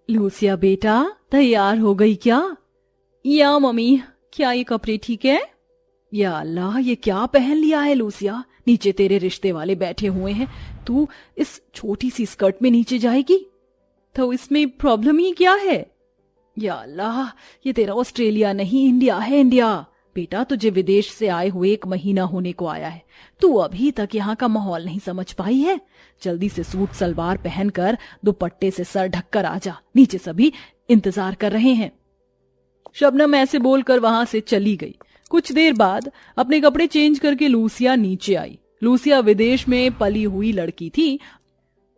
Lucia बेटा, तैयार हो गई क्या? या मम्मी, क्या ये कपड़े ठीक है? या अल्लाह, ये क्या पहन लिया है लूसिया? नीचे तेरे रिश्ते वाले बैठे हुए हैं, तू इस छोटी सी स्कर्ट में नीचे जाएगी? तो इसमें प्रॉब्लम ही क्या है? या अल्लाह, ये तेरा ऑस्ट्रेलिया नहीं इंडिया है, इंडिया। बेटा, तुझे विदेश से आए हुए 1 महीना होने को आया है, तू अभी तक यहाँ का माहौल नहीं समझ पाई है। जल्दी से सूट सलवार पहनकर दुपट्टे से सर ढककर आ जा, नीचे सभी इंतजार कर रहे हैं। शबनम ऐसे बोलकर वहां से चली गई। कुछ देर बाद अपने कपड़े चेंज करके लूसिया नीचे आई। लूसिया विदेश में पली हुई लड़की थी,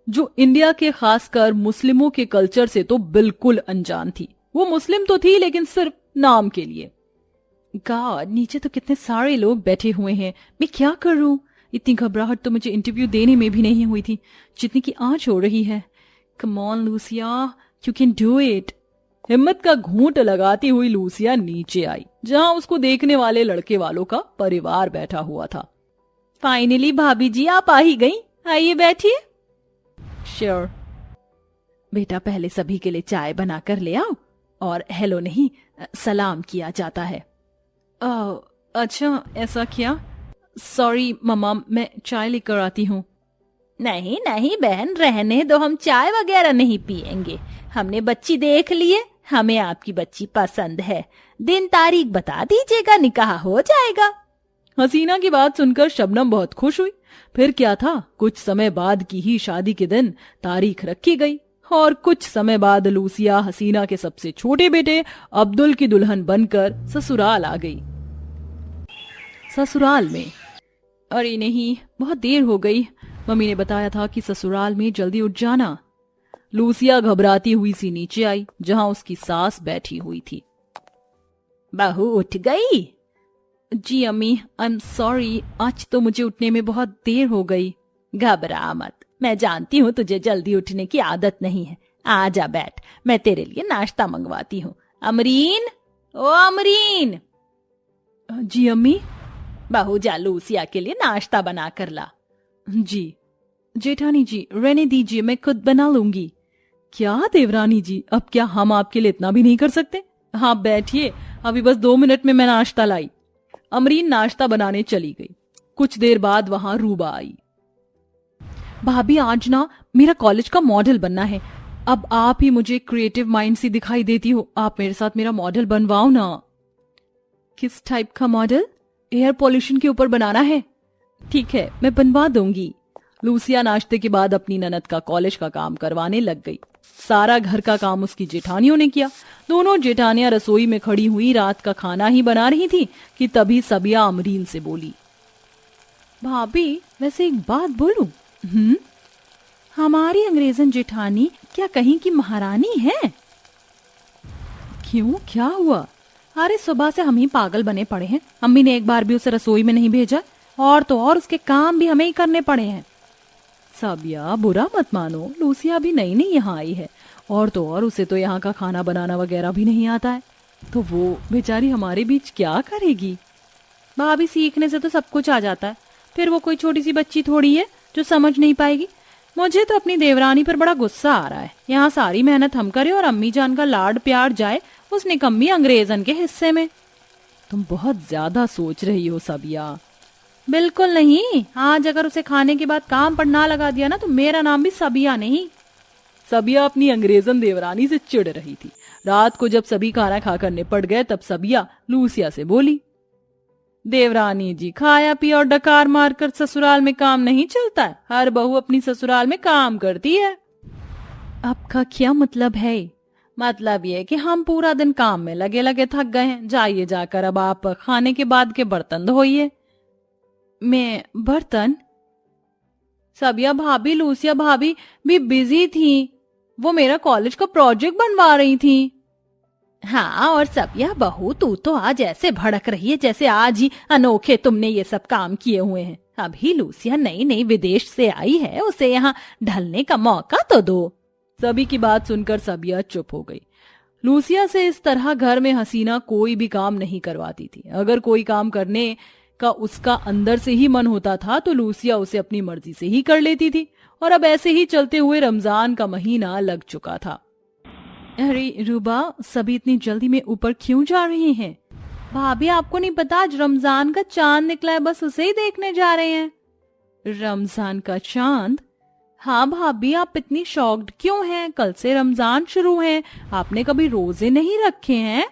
जो इंडिया के खासकर मुस्लिमों के कल्चर से तो बिल्कुल अनजान थी। वो मुस्लिम तो थी, लेकिन सिर्फ नाम के लिए। गॉड, नीचे तो कितने सारे लोग बैठे हुए हैं, मैं क्या करूं? इतनी घबराहट तो मुझे इंटरव्यू देने में भी नहीं हुई थी जितनी की आज हो रही है। Come on Lucia, you can do it. हिम्मत का घूंट लगाती हुई लूसिया नीचे आई, जहां उसको देखने वाले लड़के वालों का परिवार बैठा हुआ था। फाइनली भाभी जी आप आ ही गई, आइए बैठिए। श्योर बेटा, पहले सभी के लिए चाय बनाकर ले आओ, और हेलो नहीं, सलाम किया जाता है। अच्छा, ऐसा क्या? सॉरी मम्मा, मैं चाय लेकर आती हूँ। नहीं नहीं बहन, रहने दो, हम चाय वगैरह नहीं पिएंगे। हमने बच्ची देख ली है, हमें आपकी बच्ची पसंद है। दिन तारीख बता दीजिएगा, निकाह हो जाएगा। हसीना की बात सुनकर शबनम बहुत खुश हुई। फिर क्या था, कुछ समय बाद की ही शादी के दिन तारीख रखी गई, और कुछ समय बाद लूसिया हसीना के सबसे छोटे बेटे अब्दुल की दुल्हन बनकर ससुराल आ गई। ससुराल में? अरे नहीं, बहुत देर हो गई। मम्मी ने बताया था कि ससुराल में जल्दी उठ जाना। लूसिया घबराती हुई सी नीचे आई, जहां उसकी सास बैठी हुई थी। बहू उठ गई? जी अम्मी, आई एम सॉरी, आज तो मुझे उठने में बहुत देर हो गई। घबरा मत, मैं जानती हूँ तुझे जल्दी उठने की आदत नहीं है। आ जा बैठ, मैं तेरे लिए नाश्ता मंगवाती हूँ। अमरीन, ओ अमरीन। जी अम्मी। बहू जा लूसिया के लिए नाश्ता बना कर ला। जी जेठानी जी, रहने दीजिए, मैं खुद बना लूंगी। क्या देवरानी जी, अब क्या हम आपके लिए इतना भी नहीं कर सकते? हाँ बैठिए, अभी बस 2 मिनट में मैं नाश्ता लाई। अमरीन नाश्ता बनाने चली गई। कुछ देर बाद वहां रूबा आई। भाभी, आज ना मेरा कॉलेज का मॉडल बनना है। अब आप ही मुझे क्रिएटिव माइंड सी दिखाई देती हो, आप मेरे साथ मेरा मॉडल बनवाओ ना। किस टाइप का मॉडल? एयर पॉल्यूशन के ऊपर बनाना है। ठीक है, मैं बनवा दूंगी। लूसिया नाश्ते के बाद अपनी ननद का कॉलेज का काम करवाने लग गई। सारा घर का काम उसकी जेठानियों ने किया। दोनों जेठानियां रसोई में खड़ी हुई रात का खाना ही बना रही थी कि तभी सबिया अमरीन से बोली, भाभी वैसे एक बात बोलूं? हमारी अंग्रेजन जेठानी क्या कहीं की महारानी है? क्यों, क्या हुआ? अरे सुबह से हम ही पागल बने पड़े हैं। अम्मी ने एक बार भी उसे रसोई में नहीं भेजा, और तो और उसके काम भी हमें ही करने पड़े हैं। सबिया, बुरा मत मानो, लूसिया भी नई नई यहाँ आई है, और तो और उसे तो यहाँ का खाना बनाना वगैरह भी नहीं आता है, तो वो बेचारी हमारे बीच क्या करेगी? भाभी, सीखने से तो सब कुछ आ जाता है, फिर वो कोई छोटी सी बच्ची थोड़ी है जो समझ नहीं पाएगी। मुझे तो अपनी देवरानी पर बड़ा गुस्सा आ रहा है। यहाँ सारी मेहनत हम करें और अम्मी जान का लाड प्यार जाए उस निकम्मी अंग्रेजन के हिस्से में। तुम बहुत ज्यादा सोच रही हो सबिया। बिल्कुल नहीं, आज अगर उसे खाने के बाद काम पर ना लगा दिया ना, तो मेरा नाम भी सबिया नहीं। सबिया अपनी अंग्रेजन देवरानी से चिढ़ रही थी। रात को जब सभी खाना खाकर निपट गए, तब सबिया लूसिया से बोली, देवरानी जी, खाया पिया और डकार मारकर ससुराल में काम नहीं चलता है। हर बहू अपनी ससुराल में काम करती है। आपका क्या मतलब है? मतलब ये कि हम पूरा दिन काम में लगे लगे थक गए हैं। जाइए जाकर अब आप खाने के बाद के बर्तन धोइए। मैं बर्तन? सबिया भाभी, लूसिया भाभी भी बिजी थी, वो मेरा कॉलेज का प्रोजेक्ट बनवा रही थी। हाँ, और सबिया बहू, तू तो आज ऐसे भड़क रही है जैसे आज ही अनोखे तुमने ये सब काम किए हुए हैं। अभी लूसिया नई नई विदेश से आई है, उसे यहाँ ढलने का मौका तो दो। सभी की बात सुनकर सबिया चुप हो गई। लूसिया से इस तरह घर में हसीना कोई भी काम नहीं करवाती थी। अगर कोई काम करने का उसका अंदर से ही मन होता था तो लूसिया उसे अपनी मर्जी से ही कर लेती थी। और अब ऐसे ही चलते हुए रमजान का महीना लग चुका था। अरे रूबा, सभी इतनी जल्दी में ऊपर क्यों जा रही हैं? भाभी, आपको नहीं पता आज रमजान का चांद निकला है, बस उसे ही देखने जा रहे हैं। रमजान का चांद? हाँ भाभी, आप इतनी शॉक्ड क्यों हैं? कल से रमजान शुरू है, आपने कभी रोजे नहीं रखे हैं?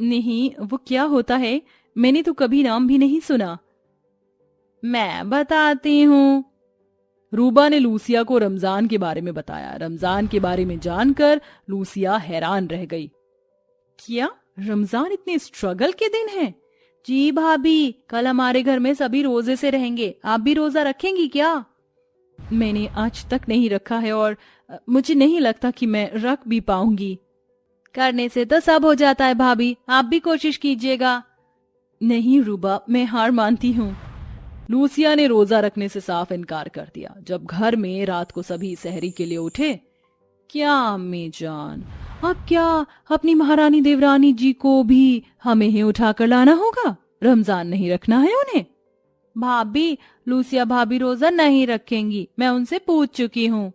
नहीं, वो क्या होता है? मैंने तो कभी नाम भी नहीं सुना। मैं बताती हूँ। रूबा ने लूसिया को रमजान के बारे में बताया। रमजान के बारे में जानकर लूसिया हैरान रह गई। क्या रमजान इतने स्ट्रगल के दिन हैं? जी भाभी, कल हमारे घर में सभी रोजे से रहेंगे, आप भी रोजा रखेंगी क्या? मैंने आज तक नहीं रखा है और मुझे नहीं लगता कि मैं रख भी पाऊंगी। करने से तो सब हो जाता है भाभी, आप भी कोशिश कीजिएगा। नहीं रूबा, मैं हार मानती हूँ। लूसिया ने रोजा रखने से साफ इनकार कर दिया। जब घर में रात को सभी सहरी के लिए उठे, क्या अम्मी जान, अब क्या अपनी महारानी देवरानी जी को भी हमें ही उठाकर लाना होगा? रमजान नहीं रखना है उन्हें? भाभी, लूसिया भाभी रोजा नहीं रखेंगी, मैं उनसे पूछ चुकी हूँ।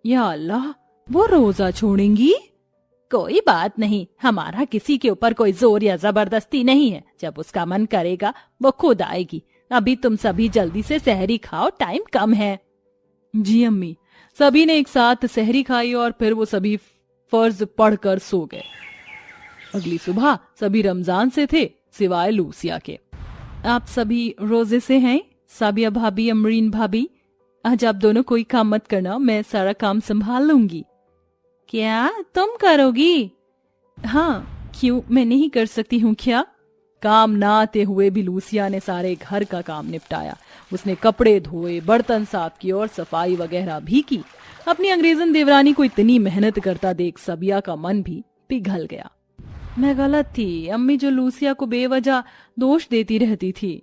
या अल्लाह, वो रोजा छोड़ेंगी? कोई बात नहीं, हमारा किसी के ऊपर कोई जोर या जबरदस्ती नहीं है। जब उसका मन करेगा वो खुद आएगी। अभी तुम सभी जल्दी से सहरी खाओ, टाइम कम है। जी अम्मी। सभी ने एक साथ सहरी खाई और फिर वो सभी फर्ज पढ़कर सो गए। अगली सुबह सभी रमजान से थे सिवाय लूसिया के। आप सभी रोजे से हैं? साबिया भाभी, अमरीन भाभी, आज आप दोनों कोई काम मत करना, मैं सारा काम संभाल लूंगी। क्या तुम करोगी? हाँ, क्यों, मैं नहीं कर सकती हूँ क्या? काम ना आते हुए भी लूसिया ने सारे घर का काम निपटाया। उसने कपड़े धोए, बर्तन साफ किए और सफाई वगैरह भी की। अपनी अंग्रेजन देवरानी को इतनी मेहनत करता देख सबिया का मन भी पिघल गया। मैं गलत थी, अम्मी जो लूसिया को बेवजह दोष देती रहती थी।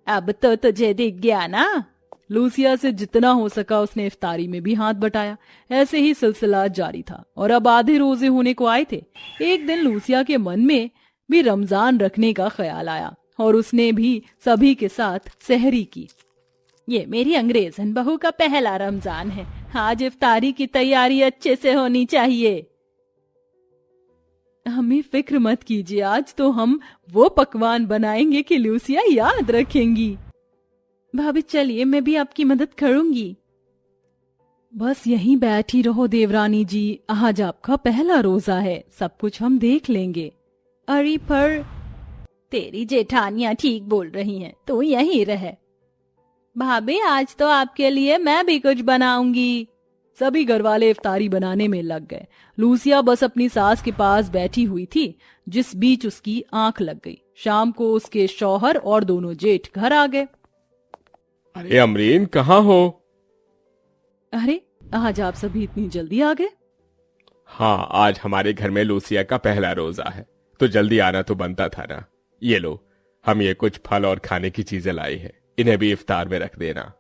अब तो तुझे दिख गया ना। लूसिया से जितना हो सका उसने इफ्तारी में भी हाथ बटाया। ऐसे ही सिलसिला जारी था और अब आधे रोजे होने को आए थे। एक दिन लूसिया के मन में भी रमजान रखने का ख्याल आया और उसने भी सभी के साथ सहरी की। ये मेरी अंग्रेजन बहू का पहला रमजान है, आज इफ्तारी की तैयारी अच्छे से होनी चाहिए। हमें फिक्र मत कीजिए, आज तो हम वो पकवान बनाएंगे कि लूसिया याद रखेंगी। भाभी चलिए, मैं भी आपकी मदद करूंगी। बस यहीं बैठी रहो देवरानी जी, आज आपका पहला रोजा है, सब कुछ हम देख लेंगे। अरे पर तेरी जेठानियां ठीक बोल रही हैं, तू यहीं रह। भाभी, आज तो आपके लिए मैं भी कुछ बनाऊंगी। सभी घरवाले इफ्तारी बनाने में लग गए। लूसिया बस अपनी सास के पास बैठी हुई थी, जिस बीच उसकी आंख लग गई। शाम को उसके शौहर और दोनों जेठ घर आ गए। अरे अमरीन, कहाँ हो? अरे आज आप सभी इतनी जल्दी आ गए? हाँ, आज हमारे घर में लूसिया का पहला रोजा है, तो जल्दी आना तो बनता था ना। ये लो, हम ये कुछ फल और खाने की चीजें लाई हैं, इन्हें भी इफ्तार में रख देना।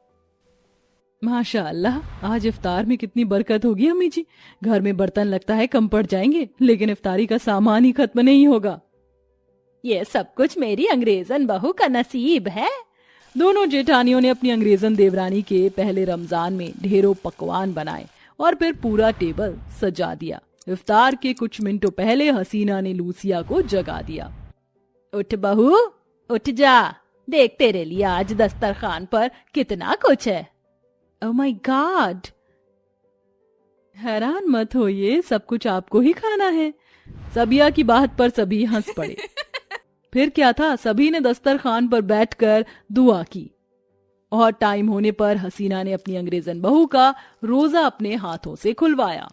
माशाअल्लाह, आज इफ्तार में कितनी बरकत होगी अम्मी जी। घर में बर्तन लगता है कम पड़ जाएंगे, लेकिन इफ्तारी का सामान ही खत्म नहीं होगा। ये सब कुछ मेरी अंग्रेजन बहू का नसीब है। दोनों जेठानियों ने अपनी अंग्रेजन देवरानी के पहले रमजान में ढेरों पकवान बनाए और फिर पूरा टेबल सजा दिया। इफ्तार के कुछ मिनटों पहले हसीना ने लूसिया को जगा दिया। उठ बहू, उठ जा, देख तेरे लिए आज दस्तरखान पर कितना कुछ है। Oh my God! हैरान मत होइए, सब कुछ आपको ही खाना है। सबिया की बात पर सभी हंस पड़े। फिर क्या था, सभी ने दस्तरखान पर बैठकर दुआ की और टाइम होने पर हसीना ने अपनी अंग्रेजन बहू का रोजा अपने हाथों से खुलवाया।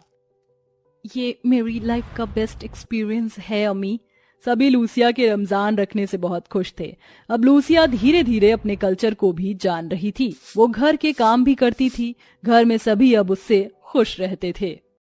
ये मेरी लाइफ का बेस्ट एक्सपीरियंस है अम्मी। सभी लूसिया के रमजान रखने से बहुत खुश थे। अब लूसिया धीरे धीरे अपने कल्चर को भी जान रही थी। वो घर के काम भी करती थी। घर में सभी अब उससे खुश रहते थे।